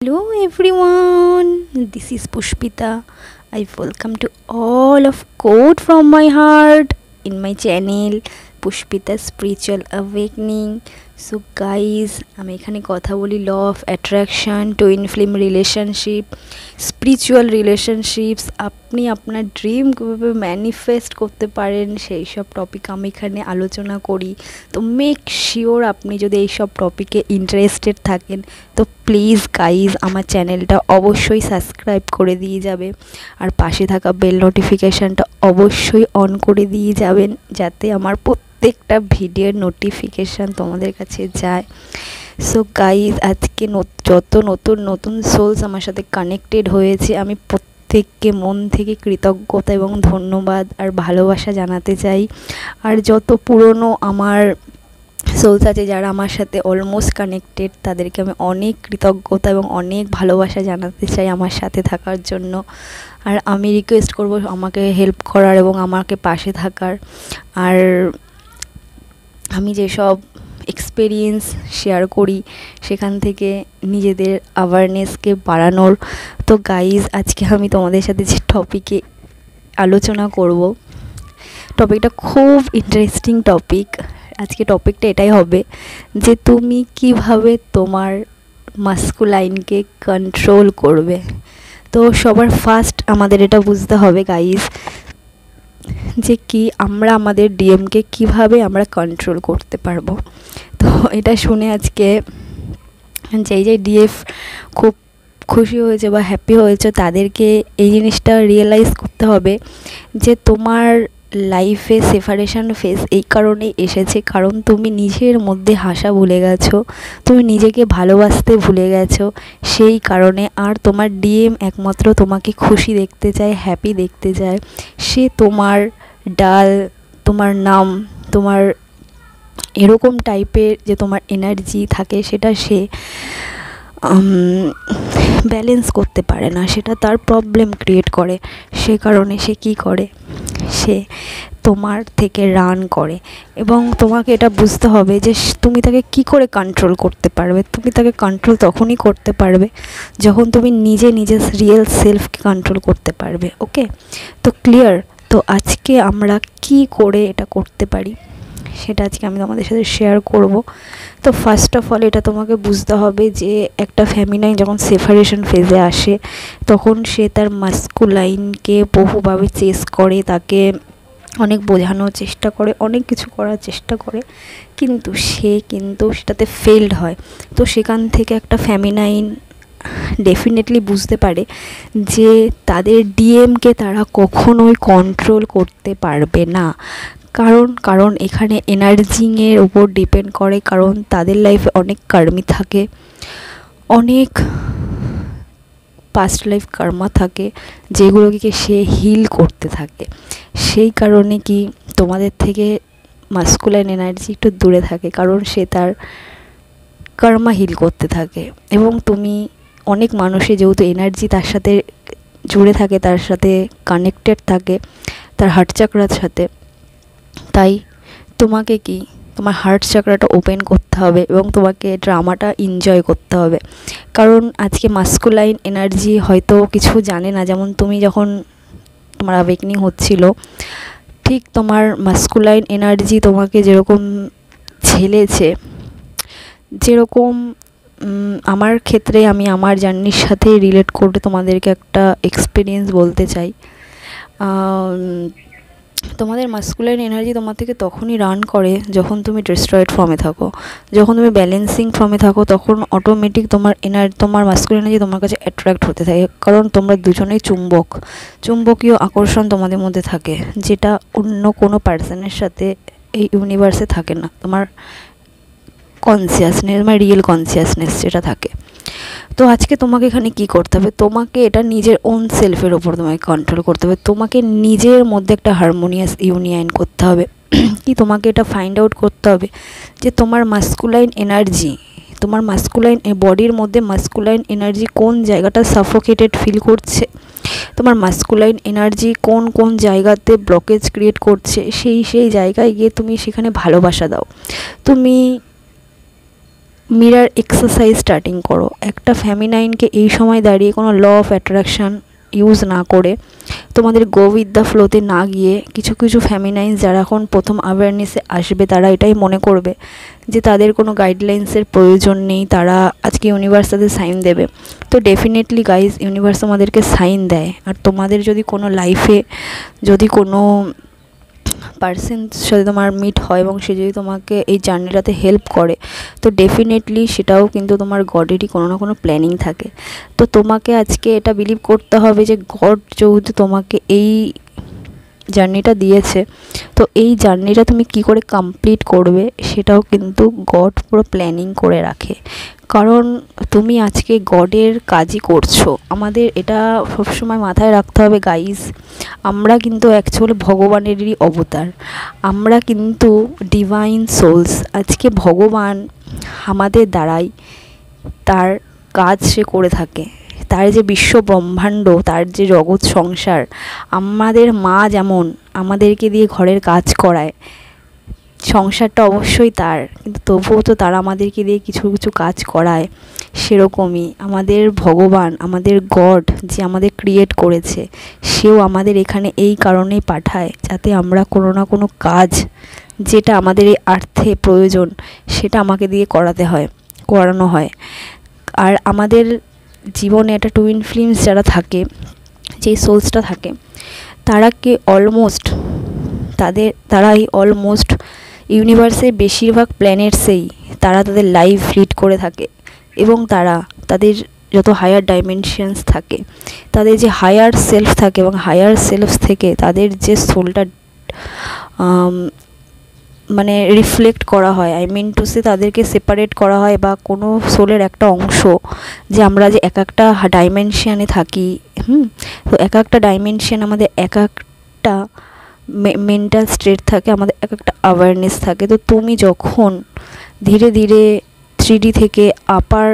Hello everyone, this is Pushpita. I welcome to all of Code from my heart in my channel Pushpita Spiritual Awakening. So guys, আমি এখানে কথা বলি law of attraction, twin flame relationship, spiritual relationships, আপনি আপনার dream কীভাবে manifest করতে পারেন সেই সব টপিক আমি এখানে আলোচনা করি। তো মেক শিওর আপনি যদি এই সব টপিকে ইন্টারেস্টেড থাকেন তো প্লিজ গাইজ আমার চ্যানেলটা অবশ্যই সাবস্ক্রাইব করে দিয়ে যাবে, আর পাশে থাকা বেল নোটিফিকেশানটা অবশ্যই অন করে দিয়ে যাবেন যাতে আমার প্রত্যেকটা ভিডিওর নোটিফিকেশান তোমাদের কাছে যায়। সো গাইজ আজকে যত নতুন সোলস আমার সাথে কানেক্টেড হয়েছে আমি প্রত্যেককে মন থেকে কৃতজ্ঞতা এবং ধন্যবাদ আর ভালোবাসা জানাতে চাই। আর যত পুরনো আমার সোলস আছে যারা আমার সাথে অলমোস্ট কানেক্টেড তাদেরকে আমি অনেক কৃতজ্ঞতা এবং অনেক ভালোবাসা জানাতে চাই আমার সাথে থাকার জন্য। আর আমি রিকোয়েস্ট করব আমাকে হেল্প করার এবং আমাকে পাশে থাকার। আর আমি যেসব এক্সপেরিয়েন্স শেয়ার করি সেখান থেকে নিজেদের অ্যাওয়ারনেসকে বাড়ানোর। তো গাইজ আজকে আমি তোমাদের সাথে যে টপিকে আলোচনা করব, টপিকটা খুব ইন্টারেস্টিং টপিক। আজকে টপিকটা এটাই হবে যে তুমি কিভাবে তোমার মাস্কুলাইনকে কন্ট্রোল করবে। তো সবার ফার্স্ট আমাদের এটা বুঝতে হবে গাইজ যে কি আমরা আমাদের ডিএমকে কিভাবে আমরা কন্ট্রোল করতে পারবো। তো এটা শুনে আজকে যেই ডিএফ খুব খুশি হয়েছে বা হ্যাপি হয়েছে তাদেরকে এই জিনিসটা রিয়েলাইজ করতে হবে যে তোমার লাইফে সেপারেশন ফেজ এই কারণেই এসেছে কারণ তুমি নিজের মধ্যে হাসা ভুলে গেছো, তুমি নিজেকে ভালোবাসতে ভুলে গেছো সেই কারণে। আর তোমার ডিএম একমাত্র তোমাকে খুশি দেখতে চায়, হ্যাপি দেখতে চায়। সে তোমার ডাল, তোমার নাম, তোমার এরকম টাইপের যে তোমার এনার্জি থাকে সেটা সে ব্যালেন্স করতে পারে না, সেটা তার প্রবলেম ক্রিয়েট করে। সে কারণে সে কী করে, সে তোমার থেকে রান করে। এবং তোমাকে এটা বুঝতে হবে যে তুমি তাকে কি করে কন্ট্রোল করতে পারবে। তুমি তাকে কন্ট্রোল তখনই করতে পারবে যখন তুমি নিজে রিয়েল সেলফকে কন্ট্রোল করতে পারবে। ওকে, তো ক্লিয়ার। তো আজকে আমরা কি করে এটা করতে পারি সেটা আজকে আমি তোমাদের সাথে শেয়ার করব। তো ফার্স্ট অফ অল এটা তোমাকে বুঝতে হবে যে একটা ফেমিনাইন যখন সেপারেশন ফেজে আসে তখন সে তার মাস্কুলাইনকে বহুভাবে চেস করে, তাকে অনেক বোঝানোর চেষ্টা করে, অনেক কিছু করার চেষ্টা করে, কিন্তু সে সেটাতে ফেলড হয়। তো সেখান থেকে একটা ফেমিনাইন ডেফিনেটলি বুঝতে পারে যে তাদের ডিএমকে তারা কখনোই কন্ট্রোল করতে পারবে না। কারণ এখানে এনার্জিংয়ের ওপর ডিপেন্ড করে, কারণ তাদের লাইফে অনেক কর্মী থাকে, অনেক পাস্ট লাইফ কর্মা থাকে যেগুলোকে সে হিল করতে থাকে। সেই কারণে কি তোমাদের থেকে মাস্কুলাইন এনার্জি একটু দূরে থাকে, কারণ সে তার কর্মা হিল করতে থাকে। এবং তুমি অনেক মানুষের যেহেতু এনার্জি তার সাথে জুড়ে থাকে, তার সাথে কানেক্টেড থাকে তার হার্ট চাকরার সাথে, তাই তোমাকে কি তোমার হার্ট চাকরাটা ওপেন করতে হবে এবং তোমাকে ড্রামাটা এনজয় করতে হবে। কারণ আজকে মাস্কুলাইন এনার্জি হয়তো কিছু জানে না, যেমন তুমি যখন তোমার অ্যাওয়েকনিং হচ্ছিল ঠিক তোমার মাস্কুলাইন এনার্জি তোমাকে যেরকম ঝেলেছে, যেরকম আমার ক্ষেত্রে আমি আমার জার্নির সাথে রিলেট করে তোমাদেরকে একটা এক্সপিরিয়েন্স বলতে চাই। তোমাদের মাস্কুলাইন এনার্জি তোমার থেকে তখনই রান করে যখন তুমি ডিস্ট্রয়েড ফর্মে থাকো। যখন তুমি ব্যালেন্সিং ফর্মে থাকো তখন অটোমেটিক তোমার মাস্কুলাইন এনার্জি তোমার কাছে অ্যাট্রাক্ট হতে থাকে, কারণ তোমরা দুজনেই চুম্বকীয় আকর্ষণ তোমাদের মধ্যে থাকে, যেটা অন্য কোনো পার্সনের সাথে এই ইউনিভার্সে থাকে না। তোমার কনসিয়াসনেস, তোমার রিয়েল কনসিয়াসনেস যেটা থাকে। তো আজকে তোমাকে এখানে কি করতে হবে, তোমাকে এটা নিজের ওন সেলফের ওপর তোমাকে কন্ট্রোল করতে হবে। তোমাকে নিজের মধ্যে একটা হারমোনিয়াস ইউনিয়ন করতে হবে। কি তোমাকে এটা ফাইন্ড আউট করতে হবে যে তোমার মাস্কুলাইন এনার্জি, তোমার মাস্কুলাইন বডির মধ্যে মাস্কুলাইন এনার্জি কোন জায়গাটা সাফোকেটেড ফিল করছে, তোমার মাস্কুলাইন এনার্জি কোন জায়গাতে ব্লকেজ ক্রিয়েট করছে, সেই জায়গায় গিয়ে তুমি সেখানে ভালোবাসা দাও। তুমি মিরার এক্সারসাইজ স্টার্টিং করো। একটা ফেমিনাইনকে এই সময় দাঁড়িয়ে কোনো ল অফ অ্যাট্রাকশান ইউজ না করে, তোমাদের গো উইথ দ্য ফ্লোতে না গিয়ে, কিছু কিছু ফেমিনাইন্স যারা এখন প্রথম অ্যাওয়ারনেসে আসবে তারা এটাই মনে করবে যে তাদের কোনো গাইডলাইন্সের প্রয়োজন নেই, তারা আজকে ইউনিভার্স তাদের সাইন দেবে। তো ডেফিনেটলি গাইজ, ইউনিভার্স আমাদেরকে সাইন দেয়। আর তোমাদের যদি কোনো লাইফে যদি কোনো পার্সন সাথে তোমার মিট হয় এবং সে যদি তোমাকে এই জার্নিটাতে হেল্প করে, তো ডেফিনেটলি সেটাও কিন্তু তোমার গডেরই কোনো না কোনো প্ল্যানিং থাকে। তো তোমাকে আজকে এটা বিলিভ করতে হবে যে গড যেহেতু তোমাকে এই জার্নিটা দিয়েছে, তো এই জার্নিটা তুমি কি করে কমপ্লিট করবে সেটাও কিন্তু গড পুরো প্ল্যানিং করে রাখে। কারণ তুমি আজকে গডের কাজই করছো। আমাদের এটা সবসময় মাথায় রাখতে হবে গাইজ, আমরা কিন্তু অ্যাকচুয়ালি ভগবানেরই অবতার, আমরা কিন্তু ডিভাইন সোলস। আজকে ভগবান আমাদের দ্বারাই তার কাজ সে করে থাকে। তার যে বিশ্ব ব্রহ্মাণ্ড, তার যে জগৎ সংসার, আমাদের মা যেমন আমাদেরকে দিয়ে ঘরের কাজ করায়, সংসারটা অবশ্যই তার, কিন্তু তবুও তো তারা আমাদেরকে দিয়ে কিছু কিছু কাজ করায়। সেরকমই আমাদের ভগবান, আমাদের গড যে আমাদের ক্রিয়েট করেছে, সেও আমাদের এখানে এই কারণেই পাঠায় যাতে আমরা কোনো না কোনো কাজ যেটা আমাদের এই আর্থে প্রয়োজন সেটা আমাকে দিয়ে করানো হয়। আর আমাদের জীবনে একটা টুইন ফ্লেমস যারা থাকে, যেই সোলসটা থাকে, তারাই অলমোস্ট ইউনিভার্সের বেশিরভাগ প্ল্যানেটসেই তারা তাদের লাইফ লিড করে থাকে। এবং তাদের যত হায়ার ডাইমেনশনস থাকে, তাদের যে হায়ার সেলফ থাকে, এবং হায়ার সেলফ থেকে তাদের যে সোলটা মানে রিফ্লেক্ট করা হয়, আই মিন টু সে তাদেরকে সেপারেট করা হয়, বা কোনো সোলের একটা অংশ যে আমরা যে এক একটা ডাইমেনশানে থাকি, তো এক একটা ডাইমেনশান আমাদের এক একটা মেন্টাল স্টেট থাকে, আমাদের এক একটা অ্যাওয়ারনেস থাকে। তো তুমি যখন ধীরে ধীরে 3D থেকে আপার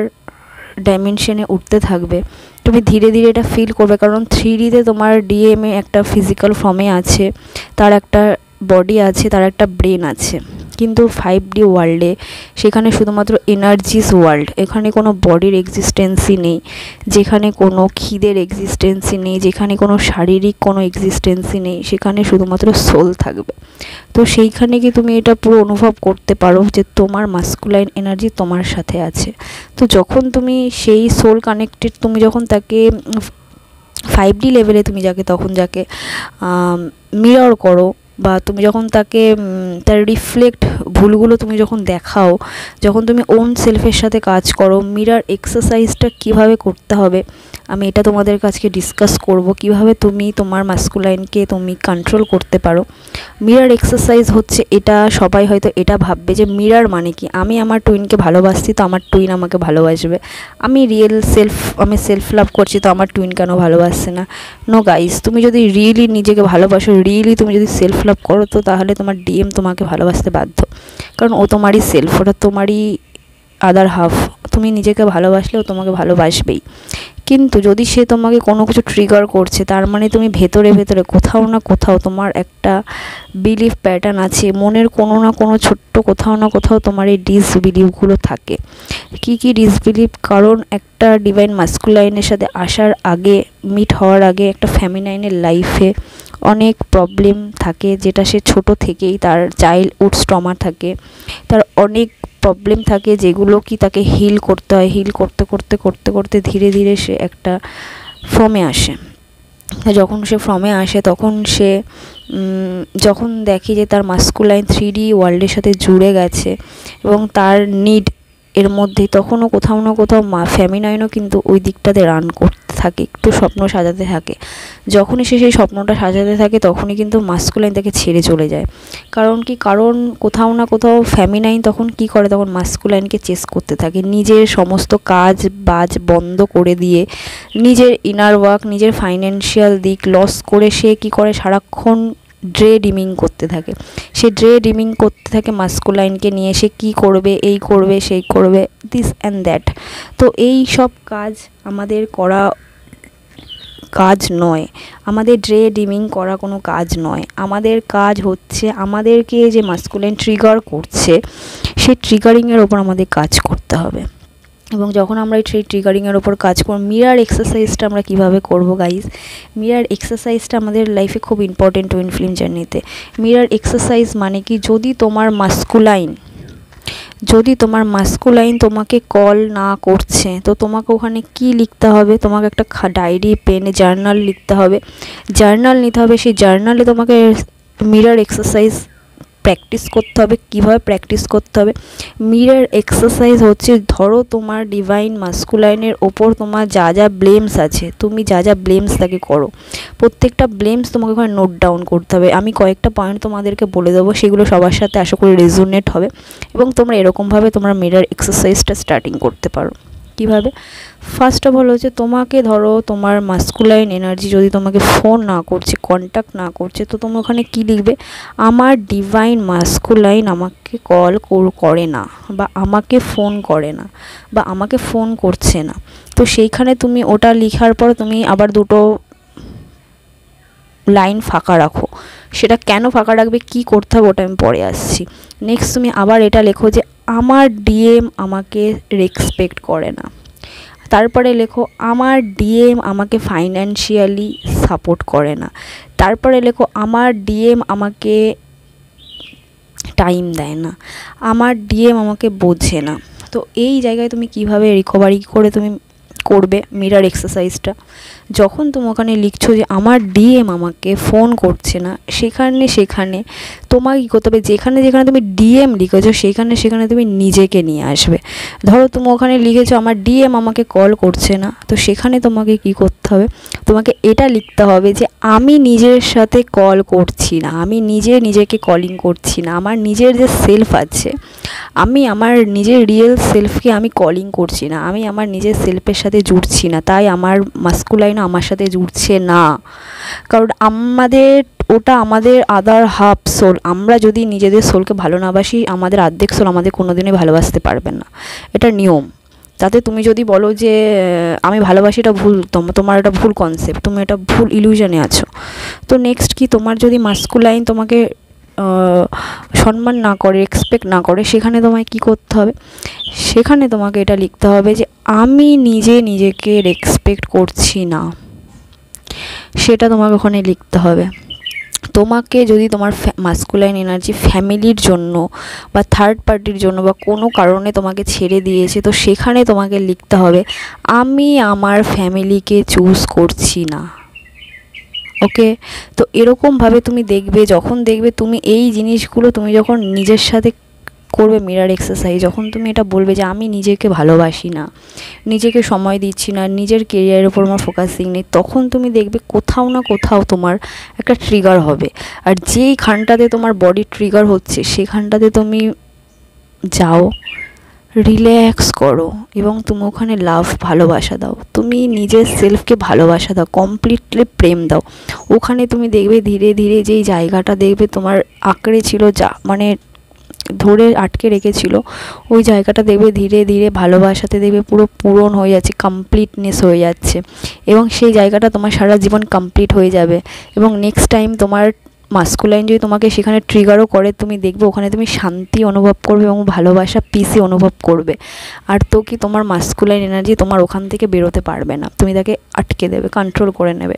ডাইমেনশনে উঠতে থাকবে, তুমি ধীরে ধীরে এটা ফিল করবে। কারণ 3Dতে তোমার ডিএমএ একটা ফিজিক্যাল ফর্মে আছে, তার একটা বডি আছে, তার একটা ব্রেন আছে। কিন্তু 5D ওয়ার্ল্ডে সেখানে শুধুমাত্র এনার্জিস ওয়ার্ল্ড, এখানে কোনো বডির এক্সিস্টেন্সই নেই, যেখানে কোনো খিদের এক্সিস্টেন্সই নেই, যেখানে কোনো শারীরিক কোনো এক্সিস্টেন্সই নেই, সেখানে শুধুমাত্র সোল থাকবে। তো সেইখানে কি তুমি এটা পুরো অনুভব করতে পারো যে তোমার মাস্কুলাইন এনার্জি তোমার সাথে আছে। তো যখন তুমি সেই সোল কানেক্টেড, তুমি যখন তাকে 5D লেভেলে তুমি যাকে মিরর করো, বা তুমি যখন তাকে তার রিফ্লেক্ট ভুলগুলো তুমি যখন দেখাও, যখন তুমি ওন সেলফের সাথে কাজ করো, মিরর এক্সারসাইজটা কিভাবে করতে হবে আমি এটা তোমাদের কাছে ডিসকাস করব, কিভাবে তুমি তোমার মাস্কুলাইনকে তুমি কন্ট্রোল করতে পারো। মিরর এক্সারসাইজ হচ্ছে এটা, সবাই হয়তো এটা ভাববে যে মিরর মানে কি, আমি আমার টুইনকে ভালোবাসছি তো আমার টুইন আমাকে ভালোবাসবে, আমি সেলফ লাভ করছি তো আমার টুইন কেন ভালোবাসছে না। নো গাইস, তুমি যদি রিয়েলি নিজেকে ভালোবাসো, রিয়েলি তুমি যদি সেলফ লাভ করো, তো তাহলে তোমার ডিএম তোমাকে ভালোবাসতে বাধ্য। কারণ ও তোমারই সেলফ, ওটা তোমারই আদার হাফ। তুমি নিজেকে ভালোবাসলে ও তোমাকে ভালোবাসবেই। কিন্তু যদি সে তোমাকে কোনো কিছু ট্রিগার করছে, তার মানে তুমি ভেতরে ভেতরে কোথাও না কোথাও তোমার একটা বিলিফ প্যাটার্ন আছে, মনের কোনো না কোনো ছোট্ট কোথাও না কোথাও তোমার এই ডিসবিলিভগুলো থাকে। কি কি ডিসবিলিভ? কারণ একটা ডিভাইন মাস্কুলাইনের সাথে আসার আগে, মিট হওয়ার আগে, একটা ফেমিনাইনের লাইফে অনেক প্রবলেম থাকে, যেটা সে ছোট থেকেই তার চাইল্ডহুড ট্রমা থাকে, তার অনেক প্রবলেম থাকে যেগুলো কি তাকে হিল করতে হয়। হিল করতে করতে করতে করতে ধীরে ধীরে সে একটা ফর্মে আসে। যখন সে ফর্মে আসে তখন সে যখন দেখে যে তার মাস্কুলাইন 3D ওয়ার্ল্ডের সাথে জুড়ে গেছে এবং তার নিড এর মধ্যেই, তখনও কোথাও না কোথাও ফেমিনাইনও কিন্তু ওই দিকটাতে রান করতে থাকে, একটু স্বপ্ন সাজাতে থাকে। যখনই সে সেই স্বপ্নটা সাজাতে থাকে তখনই কিন্তু মাস্কুলাইন তাকে ছেড়ে চলে যায়। কারণ কোথাও না কোথাও ফেমিনাইন তখন কি করে, তখন মাস্কুলাইনকে চেস করতে থাকে, নিজের সমস্ত কাজ বাজ বন্ধ করে দিয়ে, নিজের ইনার ওয়ার্ক, নিজের ফাইন্যান্সিয়াল দিক লস করে সে কি করে, সারাক্ষণ ড্রে ডিমিং করতে থাকে। সে ড্রে ডিমিং করতে থাকে মাস্কুলাইনকে নিয়ে, সে কী করবে, এই করবে, সেই করবে, দিস অ্যান্ড দ্যাট। তো এই সব কাজ আমাদের কাজ নয়, আমাদের ড্রে ডিমিং করা কোনো কাজ নয়। আমাদের কাজ হচ্ছে আমাদেরকে যে মাস্কুলাইন ট্রিগার করছে সেই ট্রিগারিংয়ের ওপর আমাদের কাজ করতে হবে। এবং যখন আমরা সেই ট্রিগারিংয়ের ওপর কাজ করব, মিরার এক্সারসাইজটা আমরা কীভাবে করব গাইজ? মিরার এক্সারসাইজটা আমাদের লাইফে খুব ইম্পর্টেন্ট টুইন ফ্লেম জার্নিতে। মিরার এক্সারসাইজ মানে কি, যদি তোমার মাস্কুলাইন তোমাকে কল না করছে, তো তোমাকে ওখানে কি লিখতে হবে? তোমাকে একটা ডায়েরি, পেন, জার্নাল লিখতে হবে, জার্নাল নিতে হবে। সেই জার্নালে তোমাকে মিরার এক্সারসাইজ প্র্যাকটিস করতে হবে। কিভাবে প্র্যাকটিস করতে হবে? মিরার এক্সারসাইজ হচ্ছে, ধরো তোমার ডিভাইন মাস্কুলাইনের ওপর তোমার যা যা ব্লেমস আছে, তুমি যা যা ব্লেমস তাকে করো, প্রত্যেকটা ব্লেমস তোমাকে ওখানে নোট ডাউন করতে হবে। আমি কয়েকটা পয়েন্ট তোমাদেরকে বলে দেবো, সেগুলো সবার সাথে আশা করি রেজোনেট হবে এবং তোমরা এরকমভাবে তোমরা মিরার এক্সারসাইজটা স্টার্টিং করতে পারো। কীভাবে? ফার্স্ট অফ অল হচ্ছে, তোমাকে ধরো তোমার মাস্কুলাইন এনার্জি যদি তোমাকে ফোন না করছে, কন্ট্যাক্ট না করছে, তো তুমি ওখানে কী লিখবে? আমার ডিভাইন মাস্কুলাইন আমাকে কল করে না, বা আমাকে ফোন করে না, বা আমাকে ফোন করছে না। তো সেইখানে তুমি ওটা লেখার পর তুমি আবার দুটো লাইন ফাঁকা রাখো। সেটা কেন ফাঁকা রাখবে, কি করতে হবে, ওটা আমি পরে আসছি। নেক্সট তুমি আবার এটা লেখো যে আমার ডিএম আমাকে রেসপেক্ট করে না। তারপরে লেখো আমার ডিএম আমাকে ফাইন্যান্সিয়ালি সাপোর্ট করে না। তারপরে লেখো আমার ডিএম আমাকে টাইম দেয় না, আমার ডিএম আমাকে বোঝে না। তো এই জায়গায় তুমি কিভাবে রিকভারি করে তুমি করবে মিরার এক্সারসাইজটা? যখন তুমি ওখানে লিখছো যে আমার ডিএম আমাকে ফোন করছে না, সেখানে তোমাকে কী করতে হবে? যেখানে যেখানে তুমি ডিএম লিখেছো সেখানে তুমি নিজেকে নিয়ে আসবে। ধরো তুমি ওখানে লিখেছো আমার ডিএম আমাকে কল করছে না, তো সেখানে তোমাকে কি করতে হবে? তোমাকে এটা লিখতে হবে যে আমি নিজের সাথে কল করছি না, আমি নিজেকে কলিং করছি না। আমার নিজের যে সেলফ আছে, আমি আমার নিজের রিয়েল সেলফকে আমি কলিং করছি না, আমি আমার নিজের সেলফের সাথে জুড়ছি না, তাই আমার মাস্কুলাইনও আমার সাথে জুড়ছে না। কারণ ওটা আমাদের আদার হাফ সোল। আমরা যদি নিজেদের সোলকে ভালো না বাসি, আমাদের অর্ধেক সোল আমাদের কোনোদিনই ভালোবাসতে পারবে না। এটা নিয়ম। তাতে তুমি যদি বলো যে আমি ভালোবাসি, এটা ভুল, তোমার এটা ভুল কনসেপ্ট, তুমি এটা ভুল ইলিউশনে আছো। তো নেক্সট কি, তোমার যদি মাস্কুলাইন তোমাকে সম্মান না করে, এক্সপেক্ট না করে, সেখানে তোমায় কি করতে হবে? সেখানে তোমাকে এটা লিখতে হবে যে আমি নিজেকে রেসপেক্ট করছি না, সেটা তোমাকে ওখানে লিখতে হবে। তোমাকে যদি তোমার মাস্কুলাইন এনার্জি ফ্যামিলির জন্য বা থার্ড পার্টির জন্য বা কোনো কারণে তোমাকে ছেড়ে দিয়েছে, তো সেখানে তোমাকে লিখতে হবে আমি আমার ফ্যামিলিকে চুজ করছি না। ওকে? তো এরকমভাবে তুমি দেখবে, যখন দেখবে তুমি এই জিনিসগুলো তুমি যখন নিজের সাথে করবে মিরার এক্সারসাইজ, যখন তুমি এটা বলবে যে আমি নিজেকে ভালোবাসি না, নিজেকে সময় দিচ্ছি না, নিজের কেরিয়ারের উপর আমার ফোকাসিং নেই, তখন তুমি দেখবে কোথাও না কোথাও তোমার একটা ট্রিগার হবে। আর যেইখানটাতে তোমার বডি ট্রিগার হচ্ছে সেখানটাতে তুমি যাও, রিল্যাক্স করো এবং তুমি ওখানে ভালোবাসা দাও, তুমি নিজের সেলফকে ভালোবাসা দাও, কমপ্লিটলি প্রেম দাও। ওখানে তুমি দেখবে ধীরে ধীরে যেই জায়গাটা দেখবে তোমার আঁকড়ে ছিল, মানে ধরে আটকে রেখেছিল, ওই জায়গাটা দেখবে ধীরে ধীরে ভালোবাসাতে দেখবে পুরো পূরণ হয়ে যাচ্ছে, কমপ্লিটনেস হয়ে যাচ্ছে এবং সেই জায়গাটা তোমার সারা জীবন কমপ্লিট হয়ে যাবে। এবং নেক্সট টাইম তোমার মাস্কুলাইন যদি তোমাকে সেখানে ট্রিগারও করে, তুমি দেখবে ওখানে তুমি শান্তি অনুভব করবে এবং ভালোবাসা, পিসি অনুভব করবে। আর তো কি, তোমার মাস্কুলাইন এনার্জি তোমার ওখান থেকে বেরোতে পারবে না, তুমি তাকে আটকে দেবে, কন্ট্রোল করে নেবে।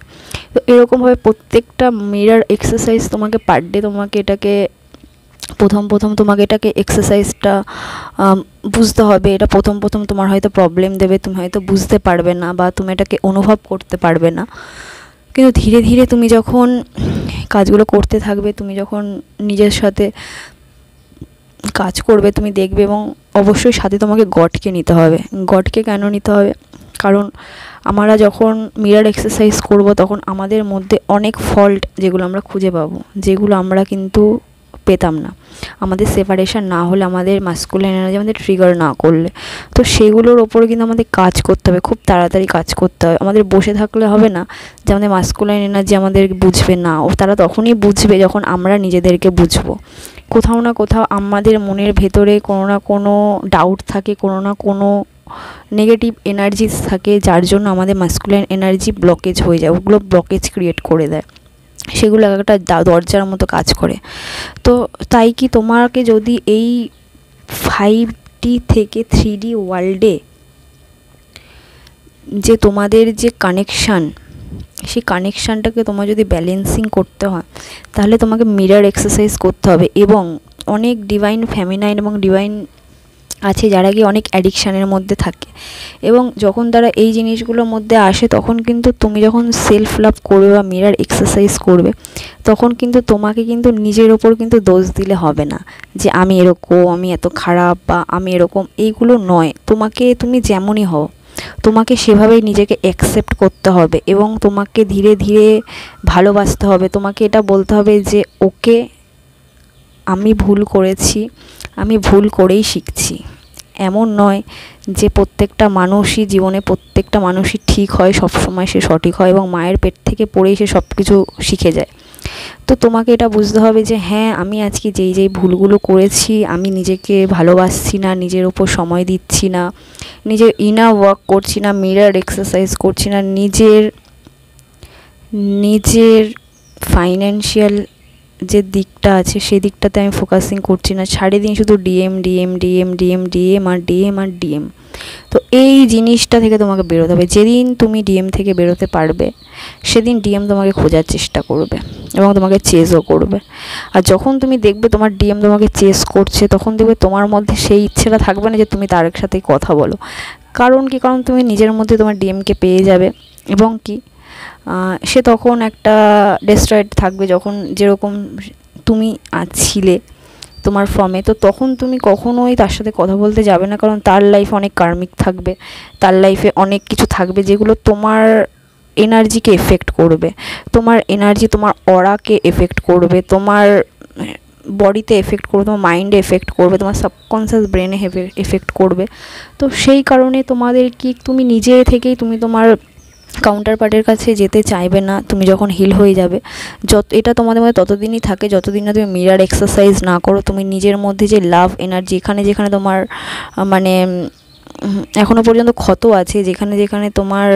তো এরকমভাবে প্রত্যেকটা মিরার এক্সারসাইজ তোমাকে পার ডে তোমাকে এটাকে প্রথম তোমাকে এটাকে এক্সারসাইজটা বুঝতে হবে। এটা প্রথম তোমার হয়তো প্রবলেম দেবে, তুমি হয়তো বুঝতে পারবে না বা তুমি এটাকে অনুভব করতে পারবে না, কিন্তু ধীরে ধীরে তুমি যখন কাজগুলো করতে থাকবে, তুমি যখন নিজের সাথে কাজ করবে, তুমি দেখবে। এবং অবশ্যই সাথে তোমাকে গডকে নিতে হবে। গডকে কেন নিতে হবে? কারণ আমরা যখন মিরার এক্সারসাইজ করব, তখন আমাদের মধ্যে অনেক ফল্ট যেগুলো আমরা খুঁজে পাবো, যেগুলো আমরা কিন্তু পেতাম না আমাদের সেপারেশন না হলে, আমাদের মাস্কুলাইন এনার্জি আমাদের ট্রিগার না করলে। তো সেগুলোর ওপরে কিন্তু আমাদের কাজ করতে হবে, খুব তাড়াতাড়ি কাজ করতে হবে। আমাদের বসে থাকলে হবে না যে আমাদের মাস্কুলাইন এনার্জি আমাদের বুঝবে না, ও তারা তখনই বুঝবে যখন আমরা নিজেদেরকে বুঝবো। কোথাও না কোথাও আমাদের মনের ভেতরে কোনো না কোনো ডাউট থাকে, কোনো না কোনো নেগেটিভ এনার্জিস থাকে, যার জন্য আমাদের মাস্কুলিন এনার্জি ব্লকেজ হয়ে যায়, ওগুলো ব্লকেজ ক্রিয়েট করে দেয়, সেগুলো একটা দরজার মতো কাজ করে। তো তাই কি তোমাকে যদি এই 5D থেকে 3D ওয়ার্ল্ডে যে তোমাদের যে কানেকশান, সেই কানেকশানটাকে তোমার যদি ব্যালেন্সিং করতে হয়, তাহলে তোমাকে মিরর এক্সারসাইজ করতে হবে। এবং অনেক ডিভাইন ফেমিনাইন এবং ডিভাইন আছে যারা কি অনেক অ্যাডিকশানের মধ্যে থাকে, এবং যখন তারা এই জিনিসগুলোর মধ্যে আসে, তখন কিন্তু তুমি যখন সেলফ লাভ করবে বা মিরর এক্সারসাইজ করবে, তখন কিন্তু তোমাকে কিন্তু নিজের ওপর কিন্তু দোষ দিলে হবে না যে আমি এরকম, আমি এত খারাপ, বা আমি এরকম, এইগুলো নয়। তুমি যেমনই হও, তোমাকে সেভাবেই নিজেকে অ্যাকসেপ্ট করতে হবে এবং তোমাকে ধীরে ধীরে ভালোবাসতে হবে। তোমাকে এটা বলতে হবে যে ওকে, আমি ভুল করেছি, আমি ভুল করেই শিখছি। এমন নয় যে প্রত্যেকটা মানুষই জীবনে, প্রত্যেকটা মানুষই ঠিক হয়, সবসময় সে সঠিক হয় এবং মায়ের পেট থেকে পড়েই সে সব কিছু শিখে যায়। তো তোমাকে এটা বুঝতে হবে যে হ্যাঁ, আমি আজকে যেই ভুলগুলো করেছি, আমি নিজেকে ভালোবাসছি না, নিজের ওপর সময় দিচ্ছি না, নিজের ইনার ওয়ার্ক করছি না, মিরর এক্সারসাইজ করছি না, নিজের ফাইন্যান্সিয়াল যে দিকটা আছে সেই দিকটাতে আমি ফোকাসিং করছি না, সারাদিন শুধু ডিএম আর ডিএম। তো এই জিনিসটা থেকে তোমাকে বেরোতে হবে। যেদিন তুমি ডিএম থেকে বেরোতে পারবে, সেদিন ডিএম তোমাকে খোঁজার চেষ্টা করবে এবং তোমাকে চেজও করবে। আর যখন তুমি দেখবে তোমার ডিএম তোমাকে চেজ করছে, তখন দেখবে তোমার মধ্যে সেই ইচ্ছেটা থাকবে না যে তুমি তার সাথে কথা বলো। কারণ তুমি নিজের মধ্যে তোমার ডিএমকে পেয়ে যাবে, এবং সে তখন একটা ডেস্ট্রয়েড থাকবে, যখন যেরকম তুমি ছিলে তোমার ফর্মে। তো তখন তুমি কখনোই তার সাথে কথা বলতে যাবে না, কারণ তার লাইফে অনেক কার্মিক থাকবে, তার লাইফে অনেক কিছু থাকবে যেগুলো তোমার এনার্জিকে এফেক্ট করবে, তোমার এনার্জি, তোমার অরাকে এফেক্ট করবে, তোমার বডিতে এফেক্ট করবে, তোমার মাইন্ডে এফেক্ট করবে, তোমার সাবকনসিয়াস ব্রেনে এফেক্ট করবে। তো সেই কারণে তুমি নিজে থেকেই তুমি তোমার কাউন্টার পার্টের কাছে যেতে চাইবে না। তুমি যখন হিল হয়ে যাবে, এটা তোমাদের মধ্যে ততদিনই থাকে যতদিন না তুমি মিরর এক্সারসাইজ না করো। তুমি নিজের মধ্যে যে লাভ এনার্জি, যেখানে তোমার এখনও পর্যন্ত ক্ষত আছে, যেখানে তোমার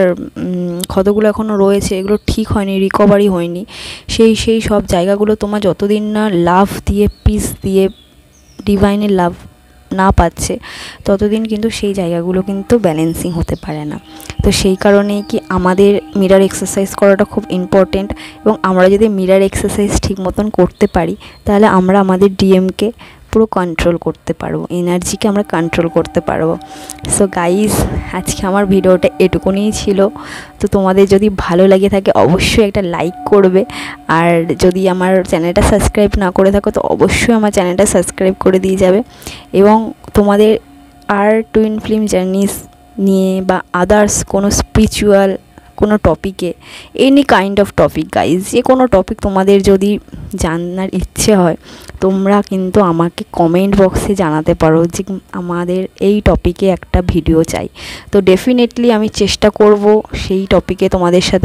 ক্ষতগুলো এখনও রয়েছে, এগুলো ঠিক হয়নি, রিকভারি হয়নি, সেই সব জায়গাগুলো তোমার যতদিন না লাভ দিয়ে, পিস দিয়ে, ডিভাইনের লাভ না পাচ্ছে, ততদিন কিন্তু সেই জায়গাগুলো কিন্তু ব্যালেন্সিং হতে পারে না। তো সেই কারণেই আমাদের মিরর এক্সারসাইজ করাটা খুব ইম্পর্টেন্ট, এবং আমরা যদি মিরর এক্সারসাইজ ঠিক মতন করতে পারি, তাহলে আমরা আমাদের ডিএমকে পুরো কন্ট্রোল করতে পারবো, এনার্জিকে আমরা কন্ট্রোল করতে পারবো। সো গাইজ, আজকে আমার ভিডিওটা এটুকুনিই ছিল। তো তোমাদের যদি ভালো লাগে থাকে, অবশ্যই একটা লাইক করবে, আর যদি আমার চ্যানেলটা সাবস্ক্রাইব না করে থাকো, তো অবশ্যই আমার চ্যানেলটা সাবস্ক্রাইব করে দিয়ে যাবে। এবং তোমাদের আর টুইন ফ্লেম জার্নিস নিয়ে বা আদার্স কোনো স্পিরিচুয়াল কোনো টপিকে, any kind of topic guys, যে কোনো টপিক তোমাদের যদি জানার ইচ্ছে হয়, তোমরা কিন্তু আমাকে কমেন্ট বক্সে জানাতে পারো যে আমাদের এই টপিকে একটা ভিডিও চাই। তো ডেফিনেটলি আমি চেষ্টা করব সেই টপিকে তোমাদের সাথে